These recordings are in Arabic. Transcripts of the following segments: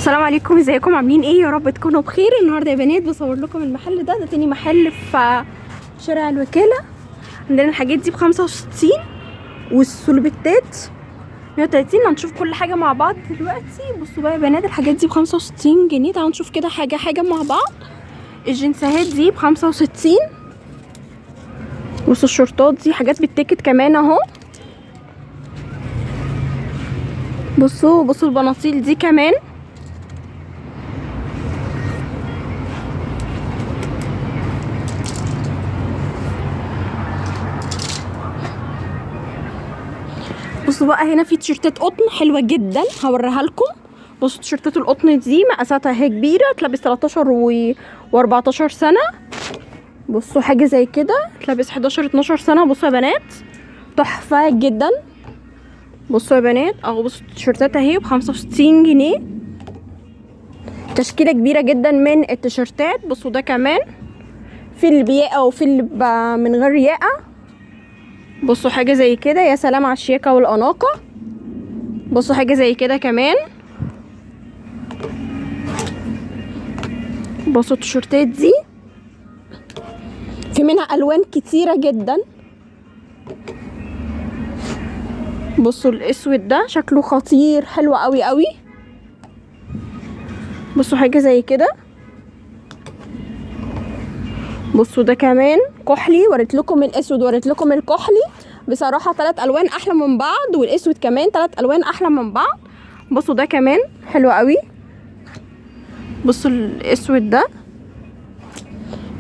السلام عليكم، ازيكم؟ عاملين ايه؟ يا رب تكونوا بخير. النهارده يا بنات بصور لكم المحل ده تاني محل في شارع الوكاله. عندنا الحاجات دي ب65 والسولبتات 130. هنشوف كل حاجه مع بعض دلوقتي. بصوا بقى يا بنات، الحاجات دي ب65 جنيه. تعالوا نشوف كده حاجه مع بعض. الجنسات دي ب65. بصوا الشورتات دي حاجات بالتيكت كمان اهو. بصوا البناطيل دي كمان. بصوا بقى هنا في تيشيرتات قطن حلوه جدا هوريها لكم. بصوا تيشيرتات القطن دي مقاساتها هي كبيره، تلبس 13 و14 سنه. بصوا حاجه زي كده تلبس 11 12 سنه. بصوا يا بنات تحفه جدا. بصوا يا بنات اهو، بصوا التيشيرتات اهي ب65 جنيه. تشكيله كبيره جدا من التيشيرتات. بصوا ده كمان في اللي بياقه وفي اللي من غير ياقه. بصوا حاجه زي كده، يا سلام على الشياكه والاناقه. بصوا حاجه زي كده كمان. بصوا التيشيرتات دي في منها الوان كتيره جدا. بصوا الاسود ده شكله خطير، حلو قوي قوي. بصوا حاجه زي كده. بصوا ده كمان كحلي. وريت لكم الاسود وريت لكم الكحلي. بصراحه 3 الوان احلى من بعض، والاسود كمان 3 الوان احلى من بعض. بصوا ده كمان حلو قوي. بصوا الاسود ده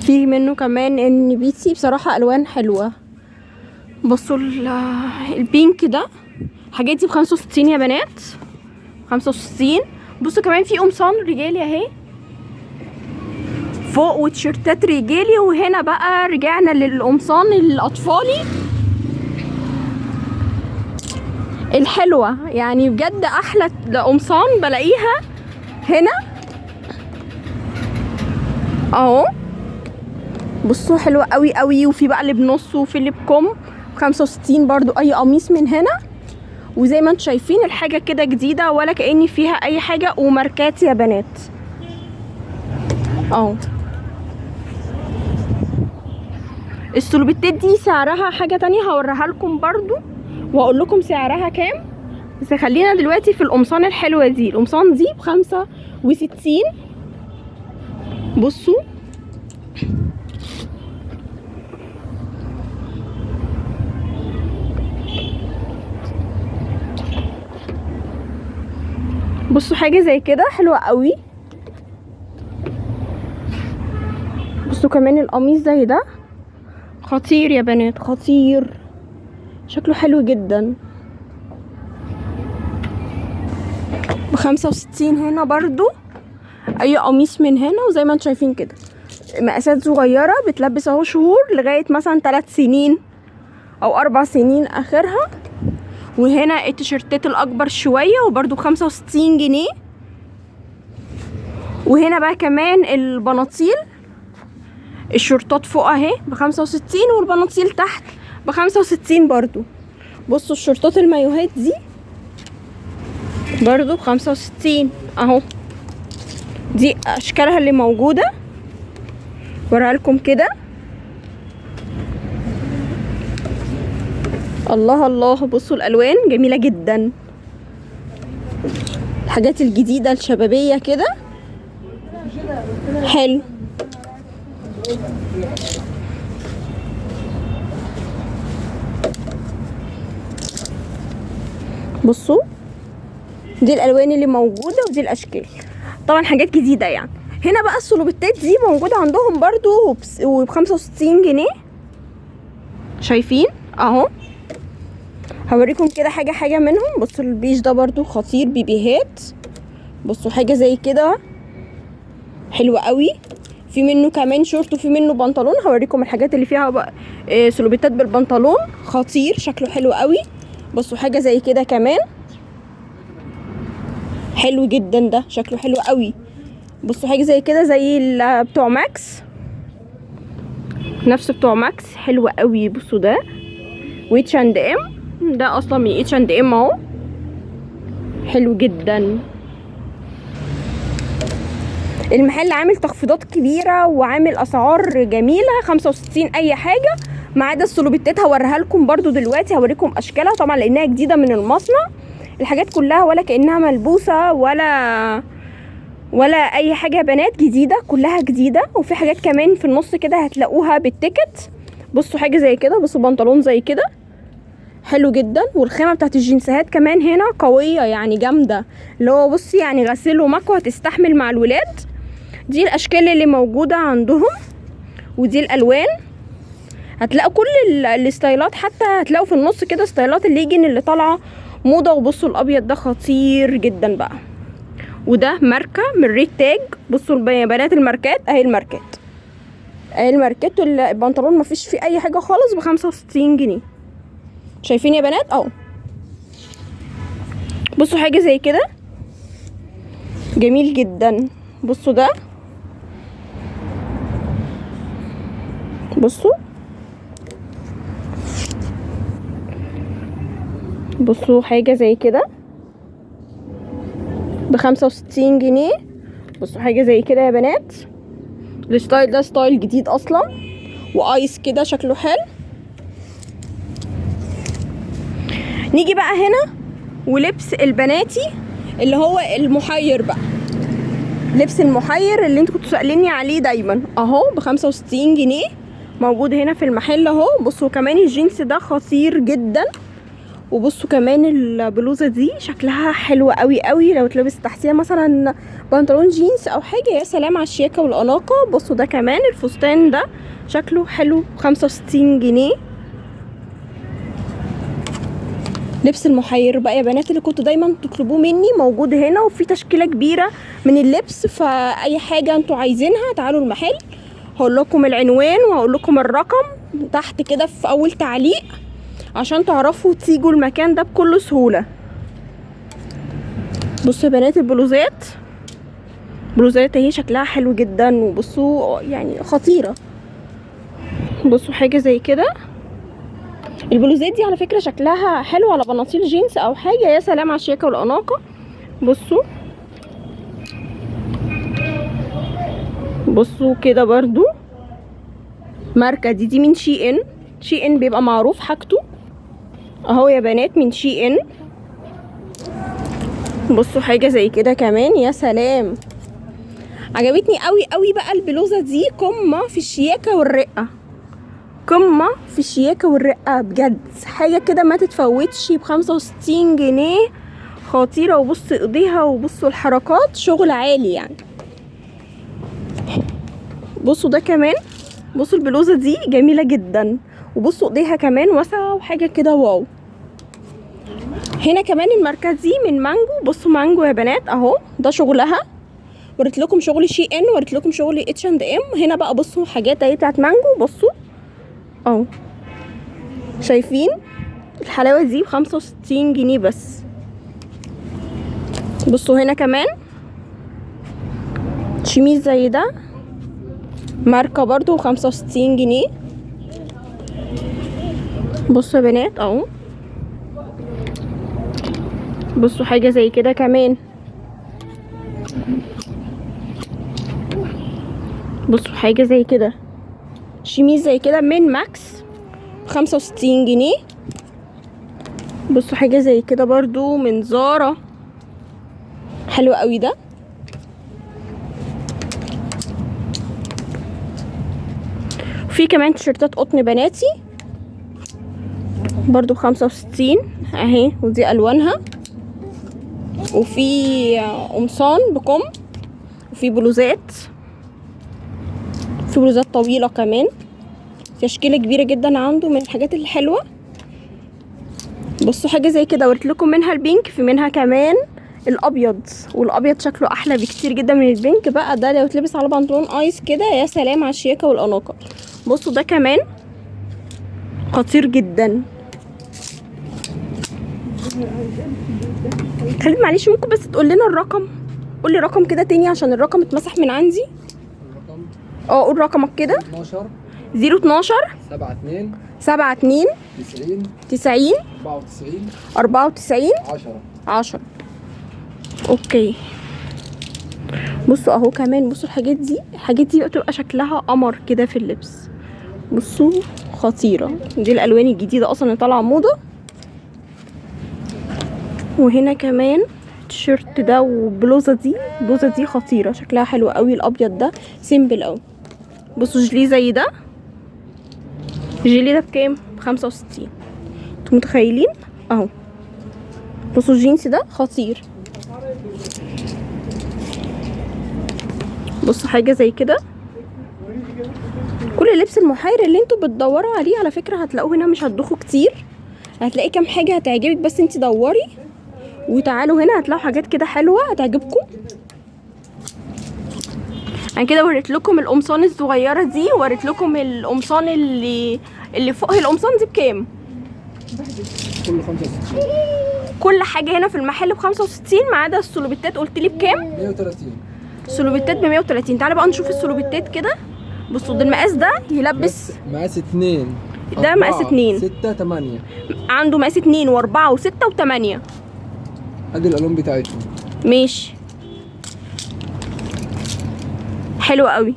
في منه كمان النبيتي، بصراحه الوان حلوه. بصوا البينك ده. الحاجات دي ب65 يا بنات، 65. بصوا كمان في قمصان رجالي اهي فوق، وتيشيرتات رجالي. وهنا بقى رجعنا للقمصان الاطفالي الحلوه، يعني بجد احلى قمصان بلاقيها هنا اهو. بصوا حلوه قوي قوي. وفي بقى اللي بنص وفي اللي بكم ب65 برضو. اي قميص من هنا. وزي ما انتم شايفين الحاجه كده جديده ولا كأني فيها اي حاجه، وماركات يا بنات اهو. السلوبتات دي سعرها حاجه تانية هوريها لكم برضو واقول لكم سعرها كام. بس خلينا دلوقتي في القمصان الحلوه دي. القمصان دي ب65. بصوا بصوا حاجه زي كده حلوه قوي. بصوا كمان القميص زي ده خطير يا بنات، خطير، شكله حلو جدا. ب65 هنا برضو اي قميص من هنا. وزي ما انتم شايفين كده مقاسات صغيره بتلبس اهو شهور لغايه مثلا 3 سنين او 4 سنين اخرها. وهنا التيشيرتات الاكبر شويه وبرضو ب65 جنيه. وهنا بقى كمان البناطيل، الشورتات فوق اهي ب65 والبناطيل تحت ب65 برضو. بصوا الشورتات المايوهات دي برضو ب65 اهو. دي اشكالها اللي موجوده وريها لكم كده. الله الله، بصوا الالوان جميله جدا. الحاجات الجديده الشبابيه كده حلو. بصوا دي الالوان اللي موجوده ودي الاشكال، طبعا حاجات جديده يعني. هنا بقى السلوبتات دي موجوده عندهم برضو وب65 جنيه. شايفين اهو. هوريكم كده حاجه منهم. بصوا البيج ده برضو خطير، بيبيهات. بصوا حاجه زي كده حلوه قوي. في منه كمان شورت وفي منه بنطلون. هوريكم الحاجات اللي فيها بقى سلوبتات بالبنطلون خطير، شكله حلو قوي. بصوا حاجه زي كده كمان حلو جدا، ده شكله حلو قوي. بصوا حاجه زي كده زي بتوع ماكس، نفس بتوع ماكس، حلو قوي. بصوا ده واتش اند ام، ده اصلا من اتش اند ام اهو، حلو جدا. المحل عامل تخفيضات كبيره وعامل اسعار جميله، 65 اي حاجه ما عدا السلوبيتات. هوريها لكم برضو دلوقتي، هوريكم اشكالها طبعا لانها جديده من المصنع. الحاجات كلها ولا كانها ملبوسه ولا اي حاجه يا بنات، جديده كلها جديده. وفي حاجات كمان في النص كده هتلاقوها بالتيكت. بصوا حاجه زي كده، بصوا بنطلون زي كده حلو جدا. والخامه بتاعت الجنسات كمان هنا قويه يعني جامده، اللي هو بصي يعني غسيل ومكوى هتستحمل مع الولاد. دي الاشكال اللي موجوده عندهم ودي الالوان. هتلاقوا كل الستايلات، حتى هتلاقوا في النص كده ستايلات الليجن اللي طالعه موضه. وبصوا الابيض ده خطير جدا بقى، وده ماركه من ريد تاج. بصوا يا بنات الماركات اهي، الماركات البنطلون مفيش فيه اي حاجه خالص ب 65 جنيه. شايفين يا بنات اهو. بصوا حاجه زي كده جميل جدا. بصوا ده، بصوا حاجه زي كده ب 65 جنيه. بصوا حاجه زي كده يا بنات. الستايل ده ستايل جديد اصلا وايس كده شكله حلو. نيجي بقى هنا ولبس البناتي اللي هو المحير بقى، لبس المحير اللي انتوا كنتوا سأليني عليه دايما اهو ب 65 جنيه موجود هنا في المحل اهو. بصوا كمان الجينز ده خطير جدا. وبصوا كمان البلوزه دي شكلها حلو قوي قوي لو تلبس تحتيها مثلا بنطلون جينز او حاجه، يا سلام على الشياكه والاناقه. بصوا ده كمان الفستان ده شكله حلو، 65 جنيه. لبس المحير بقى يا بنات اللي كنتوا دايما تطلبوه مني موجود هنا، وفي تشكيله كبيره من اللبس. فاي حاجه انتوا عايزينها تعالوا المحل. هقول لكم العنوان وهقول لكم الرقم تحت كده في اول تعليق عشان تعرفوا تيجوا المكان ده بكل سهوله. بصوا يا بنات البلوزات اهي شكلها حلو جدا. وبصوا يعني خطيره. بصوا حاجه زي كده. البلوزات دي على فكره شكلها حلو على بناطيل جينز او حاجه، يا سلام على الشياكه والاناقه. بصوا كده برضو ماركه دي من شي ان بيبقى معروف حاجته اهو يا بنات، من شي ان. بصوا حاجه زي كده كمان، يا سلام عجبتني قوي قوي بقى البلوزه دي. قمه في الشياكه والرقه، قمه في الشياكه والرقه بجد. حاجه كده ما تتفوتش ب 65 جنيه خطيره. وبصوا ايديها وبصوا الحركات شغل عالي يعني. بصوا ده كمان، بصوا البلوزه دي جميله جدا. وبصوا ايديها كمان واسعه وحاجه كده واو. هنا كمان الماركه دي من مانجو. بصوا مانجو يا بنات اهو، ده شغلها. وريت لكم شغل شي ان، وريت لكم شغل اتش اند ام. هنا بقى بصوا حاجات اهي بتاعت مانجو. بصوا اهو، شايفين الحلاوه دي ب 65 جنيه بس. بصوا هنا كمان شميز زي ده ماركه برضو 65 جنيه. بصوا يا بنات اهو. بصوا حاجه زي كده كمان. بصوا حاجه زي كده شميز زي كده من ماكس 65 جنيه. بصوا حاجه زي كده برضو من زارا، حلو قوي ده. في كمان تيشيرتات قطن بناتي برضو 65 اهي، ودي الوانها. وفي قمصان بكم، وفي بلوزات، في بلوزات طويله كمان، تشكيله كبيره جدا عنده من الحاجات الحلوه. بصوا حاجه زي كده وريت لكم منها البينك، في منها كمان الابيض. والابيض شكله احلى بكتير جدا من البينك بقى. ده لو تلبس على بنطلون ايس كده يا سلام على الشياكه والاناقه. بصوا ده كمان خطير جدا. خلينا معلش ممكن بس تقول لنا الرقم؟ قول لي رقم كده تاني عشان الرقم اتمسح من عندي. قول رقمك كده. 012 72 90 94 10. اوكي. بصوا اهو كمان، بصوا الحاجات دي بتبقى شكلها قمر كده في اللبس. بصوا خطيرة، دي الالوان الجديدة اصلا اللي طالعة موضة. وهنا كمان التيشيرت ده والبلوزة دي، البلوزة دي خطيرة شكلها حلو قوي، الابيض ده سيمبل قوي. بصوا جلي زي ده، الجيلي ده بكام؟ ب65. انتوا متخيلين اهو. بصوا الجينز ده خطير. بصوا حاجه زي كده. كل اللبس المحير اللي انتوا بتدوروا عليه على فكره هتلاقوه هنا، مش هتدوخوا كتير، هتلاقي كام حاجه هتعجبك، بس انتي دوري وتعالوا هنا هتلاقوا حاجات كده حلوه هتعجبكم. انا كده وريت لكم القمصان الصغيره دي، وريت لكم القمصان اللي فوق. هي القمصان دي بكام؟ كله 65. كل حاجه هنا في المحل ب65 ما عدا السلوبيتات. قلت لي بكام؟ 130. السلوبيتات ب130. تعالى بقى نشوف السلوبيتات كده. بصوا ده المقاس ده يلبس، مقاس 2 ده مقاس 2 6 8. عنده مقاس 2 و4 و6 و8. ادي الالوان بتاعتهم. ماشي حلو قوي.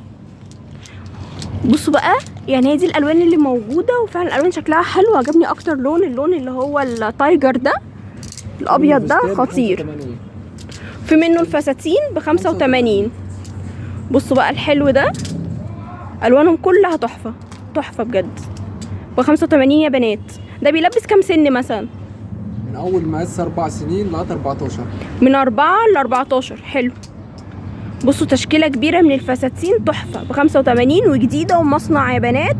بصوا بقى يعني هي دي الالوان اللي موجوده، وفعلا الالوان شكلها حلو. عجبني اكتر اللون اللي هو التايجر ده الابيض ده خطير. في منه الفساتين ب85. بصوا بقى الحلو ده الوانهم كلها تحفه تحفه بجد، ب85 يا بنات. ده بيلبس كام سن مثلا؟ من اول مقاس 4 سنين لغايه 14. من 4 ل 14. حلو. بصوا تشكيله كبيره من الفساتين تحفه ب85 وجديده ومصنع يا بنات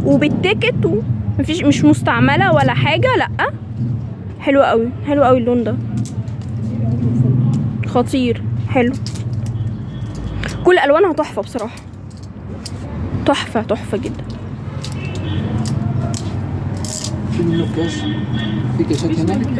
وبالتيكت مفيش، مش مستعمله ولا حاجه. لا حلو قوي، حلو قوي اللون ده خطير حلو. كل الوانها تحفه بصراحه، تحفه تحفه جدا. في منه كاش، في كاشات هنا.